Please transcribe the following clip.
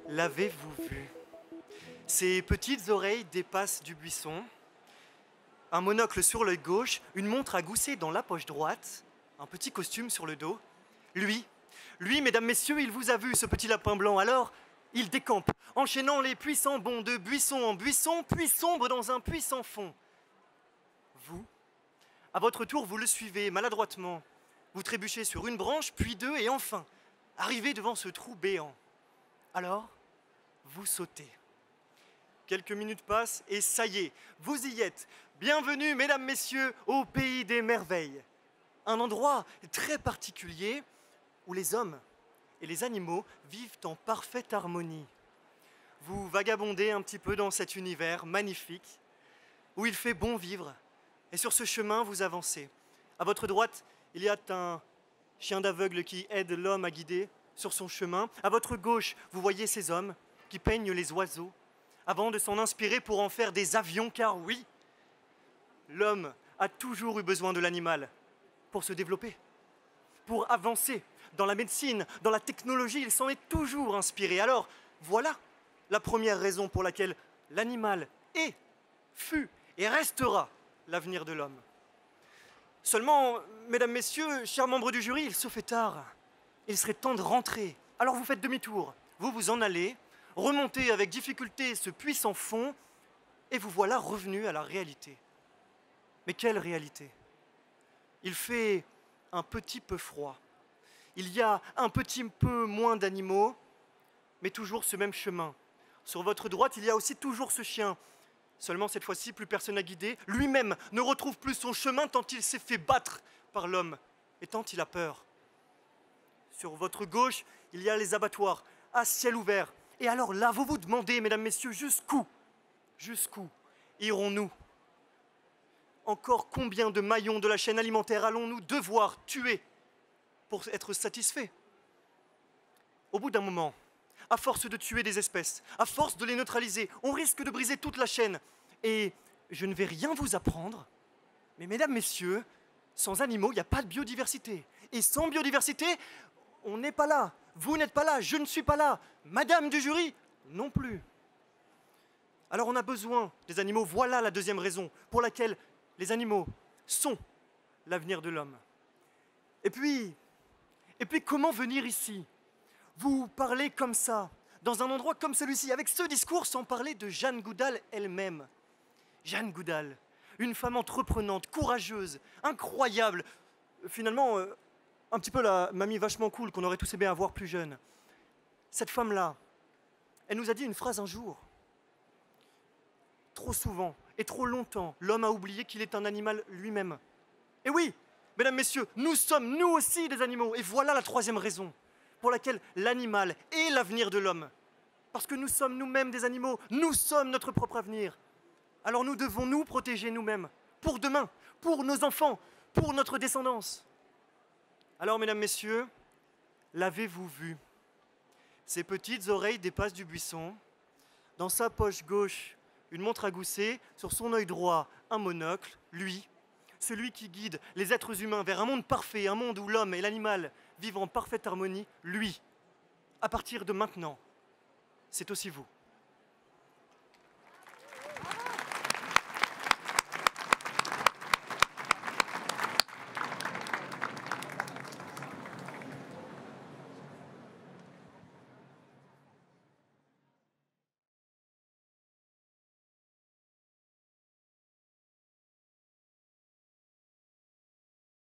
L'avez-vous vu? Ses petites oreilles dépassent du buisson, un monocle sur l'œil gauche, une montre à gousset dans la poche droite, un petit costume sur le dos. Lui, mesdames, messieurs, il vous a vu, ce petit lapin blanc. Alors, il décampe, enchaînant les puissants bonds de buisson en buisson, puis sombre dans un puits sans fond. Vous, à votre tour, vous le suivez maladroitement. Vous trébuchez sur une branche, puis deux, et enfin, arrivez devant ce trou béant. Alors, vous sautez. Quelques minutes passent et ça y est, vous y êtes. Bienvenue, mesdames, messieurs, au pays des merveilles. Un endroit très particulier où les hommes et les animaux vivent en parfaite harmonie. Vous vagabondez un petit peu dans cet univers magnifique où il fait bon vivre. Et sur ce chemin, vous avancez. À votre droite, il y a un chien d'aveugle qui aide l'homme à guider sur son chemin. À votre gauche, vous voyez ces hommes qui peignent les oiseaux avant de s'en inspirer pour en faire des avions, car oui, l'homme a toujours eu besoin de l'animal pour se développer, pour avancer dans la médecine, dans la technologie, il s'en est toujours inspiré. Alors, voilà la première raison pour laquelle l'animal est, fut et restera l'avenir de l'homme. Seulement, mesdames, messieurs, chers membres du jury, il se fait tard. Il serait temps de rentrer. Alors vous faites demi-tour, vous vous en allez, remontez avec difficulté ce puits sans fond, et vous voilà revenu à la réalité. Mais quelle réalité? Il fait un petit peu froid. Il y a un petit peu moins d'animaux, mais toujours ce même chemin. Sur votre droite, il y a aussi toujours ce chien. Seulement cette fois-ci, plus personne à guider. Lui-même ne retrouve plus son chemin tant il s'est fait battre par l'homme et tant il a peur. Sur votre gauche, il y a les abattoirs, à ciel ouvert. Et alors là, vous vous demandez, mesdames, messieurs, jusqu'où irons-nous? Encore combien de maillons de la chaîne alimentaire allons-nous devoir tuer pour être satisfaits? Au bout d'un moment, à force de tuer des espèces, à force de les neutraliser, on risque de briser toute la chaîne. Et je ne vais rien vous apprendre, mais mesdames, messieurs, sans animaux, il n'y a pas de biodiversité. Et sans biodiversité, on n'est pas là. Vous n'êtes pas là, je ne suis pas là. Madame du jury, non plus. Alors on a besoin des animaux. Voilà la deuxième raison pour laquelle les animaux sont l'avenir de l'homme. Et puis, comment venir ici? Vous parlez comme ça, dans un endroit comme celui-ci, avec ce discours, sans parler de Jeanne Goodall elle-même. Jeanne Goodall, une femme entreprenante, courageuse, incroyable. Finalement, un petit peu la mamie vachement cool qu'on aurait tous aimé avoir plus jeune. Cette femme-là, elle nous a dit une phrase un jour. Trop souvent et trop longtemps, l'homme a oublié qu'il est un animal lui-même. Et oui, mesdames, messieurs, nous sommes nous aussi des animaux. Et voilà la troisième raison pour laquelle l'animal est l'avenir de l'homme. Parce que nous sommes nous-mêmes des animaux, nous sommes notre propre avenir. Alors nous devons nous protéger nous-mêmes, pour demain, pour nos enfants, pour notre descendance. Alors, mesdames, messieurs, l'avez-vous vu? Ses petites oreilles dépassent du buisson. Dans sa poche gauche, une montre à gousset. Sur son œil droit, un monocle. Lui, celui qui guide les êtres humains vers un monde parfait, un monde où l'homme et l'animal vivent en parfaite harmonie. Lui, à partir de maintenant, c'est aussi vous.